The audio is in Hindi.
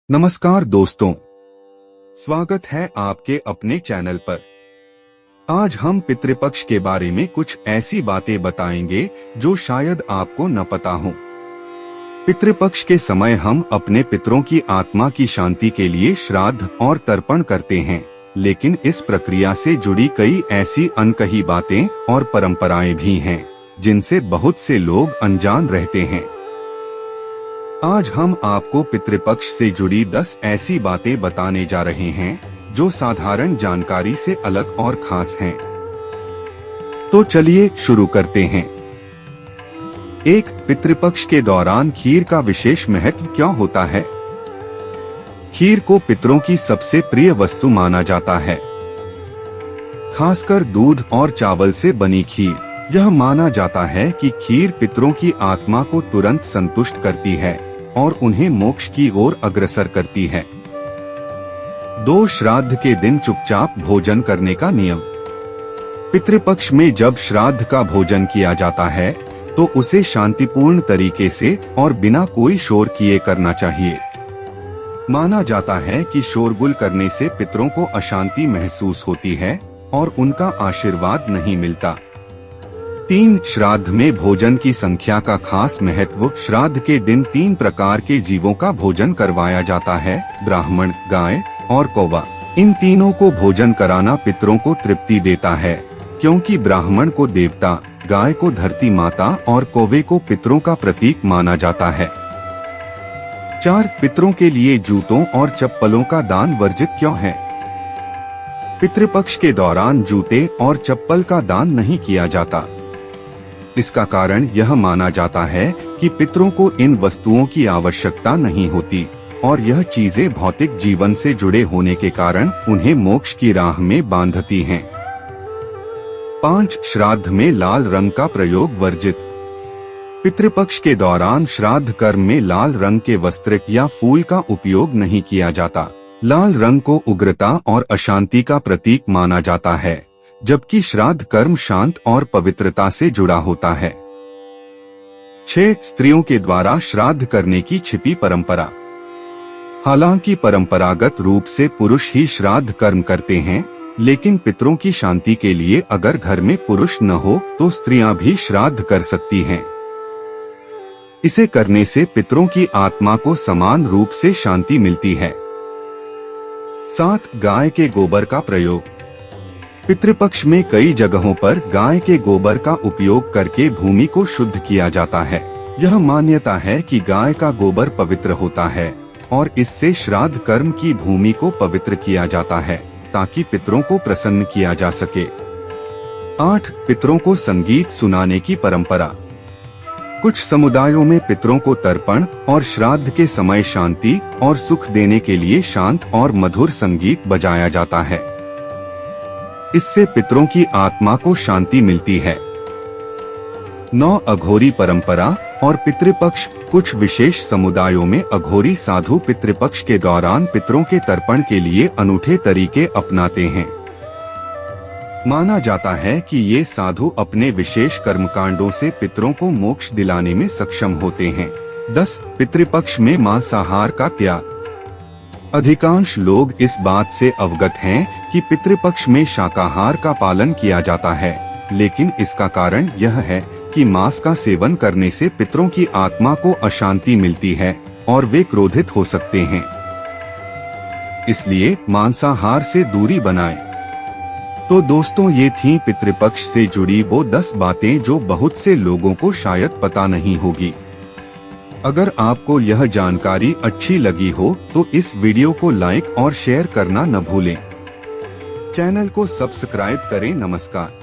नमस्कार दोस्तों, स्वागत है आपके अपने चैनल पर। आज हम पितृपक्ष के बारे में कुछ ऐसी बातें बताएंगे जो शायद आपको न पता हो। पितृपक्ष के समय हम अपने पितरों की आत्मा की शांति के लिए श्राद्ध और तर्पण करते हैं, लेकिन इस प्रक्रिया से जुड़ी कई ऐसी अनकही बातें और परंपराएं भी हैं, जिनसे बहुत से लोग अनजान रहते हैं। आज हम आपको पितृपक्ष से जुड़ी 10 ऐसी बातें बताने जा रहे हैं जो साधारण जानकारी से अलग और खास हैं। तो चलिए शुरू करते हैं। 1. पितृपक्ष के दौरान खीर का विशेष महत्व क्यों होता है? खीर को पितरों की सबसे प्रिय वस्तु माना जाता है, खासकर दूध और चावल से बनी खीर। यह माना जाता है कि खीर पितरों की आत्मा को तुरंत संतुष्ट करती है और उन्हें मोक्ष की ओर अग्रसर करती है। 2. श्राद्ध के दिन चुपचाप भोजन करने का नियम। पितृपक्ष में जब श्राद्ध का भोजन किया जाता है तो उसे शांतिपूर्ण तरीके से और बिना कोई शोर किए करना चाहिए। माना जाता है कि शोरगुल करने से पितरों को अशांति महसूस होती है और उनका आशीर्वाद नहीं मिलता। 3. श्राद्ध में भोजन की संख्या का खास महत्व। श्राद्ध के दिन 3 प्रकार के जीवों का भोजन करवाया जाता है, ब्राह्मण, गाय और कौवा। इन तीनों को भोजन कराना पितरों को तृप्ति देता है, क्योंकि ब्राह्मण को देवता, गाय को धरती माता और कौवे को पितरों का प्रतीक माना जाता है। 4. पितरों के लिए जूतों और चप्पलों का दान वर्जित क्यों है? पितृपक्ष के दौरान जूते और चप्पल का दान नहीं किया जाता। इसका कारण यह माना जाता है कि पितरों को इन वस्तुओं की आवश्यकता नहीं होती और यह चीजें भौतिक जीवन से जुड़े होने के कारण उन्हें मोक्ष की राह में बांधती हैं। 5. श्राद्ध में लाल रंग का प्रयोग वर्जित। पितृपक्ष के दौरान श्राद्ध कर्म में लाल रंग के वस्त्र या फूल का उपयोग नहीं किया जाता। लाल रंग को उग्रता और अशांति का प्रतीक माना जाता है, जबकि श्राद्ध कर्म शांत और पवित्रता से जुड़ा होता है। 6. स्त्रियों के द्वारा श्राद्ध करने की छिपी परंपरा। हालांकि परंपरागत रूप से पुरुष ही श्राद्ध कर्म करते हैं, लेकिन पितरों की शांति के लिए अगर घर में पुरुष न हो तो स्त्रियां भी श्राद्ध कर सकती हैं। इसे करने से पितरों की आत्मा को समान रूप से शांति मिलती है। 7. गाय के गोबर का प्रयोग। पितृपक्ष में कई जगहों पर गाय के गोबर का उपयोग करके भूमि को शुद्ध किया जाता है। यह मान्यता है कि गाय का गोबर पवित्र होता है और इससे श्राद्ध कर्म की भूमि को पवित्र किया जाता है, ताकि पितरों को प्रसन्न किया जा सके। 8. पितरों को संगीत सुनाने की परंपरा। कुछ समुदायों में पितरों को तर्पण और श्राद्ध के समय शांति और सुख देने के लिए शांत और मधुर संगीत बजाया जाता है। इससे पितरों की आत्मा को शांति मिलती है। 9. अघोरी परंपरा और पितृपक्ष। कुछ विशेष समुदायों में अघोरी साधु पितृपक्ष के दौरान पितरों के तर्पण के लिए अनूठे तरीके अपनाते हैं। माना जाता है कि ये साधु अपने विशेष कर्मकांडों से पितरों को मोक्ष दिलाने में सक्षम होते हैं। 10. पितृपक्ष में मांसाहार का त्याग। अधिकांश लोग इस बात से अवगत हैं कि पितृपक्ष में शाकाहार का पालन किया जाता है, लेकिन इसका कारण यह है कि मांस का सेवन करने से पितरों की आत्मा को अशांति मिलती है और वे क्रोधित हो सकते हैं। इसलिए मांसाहार से दूरी बनाएं। तो दोस्तों, ये थी पितृपक्ष से जुड़ी वो 10 बातें जो बहुत से लोगों को शायद पता नहीं होगी। अगर आपको यह जानकारी अच्छी लगी हो तो इस वीडियो को लाइक और शेयर करना न भूलें। चैनल को सब्सक्राइब करें। नमस्कार।